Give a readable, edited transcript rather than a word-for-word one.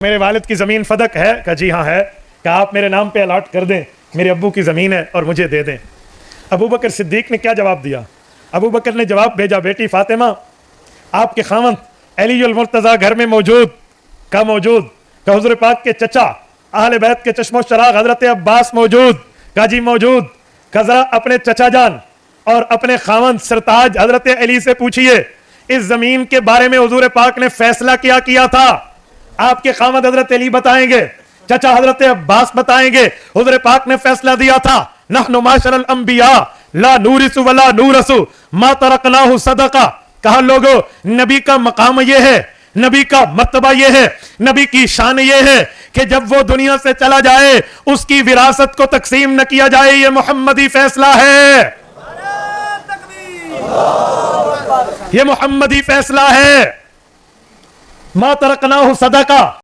मेरे वालिद की ज़मीन फदक है? कहा जी हाँ है। कहा आप मेरे नाम पे अलाट कर दें, मेरे अब्बू की ज़मीन है और मुझे दे दें। अबू बकर सिद्दीक ने क्या जवाब दिया? अबू बकर ने जवाब भेजा, बेटी फातिमा, आपके खामन अलीउल मुर्तज़ा घर में मौजूद? का मौजूद। का हुज़ूर पाक के चचा अहले बैत के चश्मो चराग हज़रत अब्बास मौजूद? का जी मौजूद। का ज़रा अपने चचा जान और अपने खामन सरताज हज़रत अली से पूछिए इस ज़मीन के बारे में हुज़ूर पाक ने फैसला क्या किया था। आपके खामद हज़रत अली बताएंगे, चचा हज़रत अब्बास बताएंगे, हुज़ूर पाक ने फैसला दिया था, नहनु माशरल अंबिया ला नूरिसु वला नूरसु मा तरकनाहु सदका। कहा लोगों, नबी का मकाम यह है, नबी का मर्तबा यह है, नबी की शान यह है कि जब वो दुनिया से चला जाए उसकी विरासत को तकसीम न किया जाए। यह मोहम्मदी फैसला है, यह मोहम्मदी फैसला है। मा तरकनाहु सदका।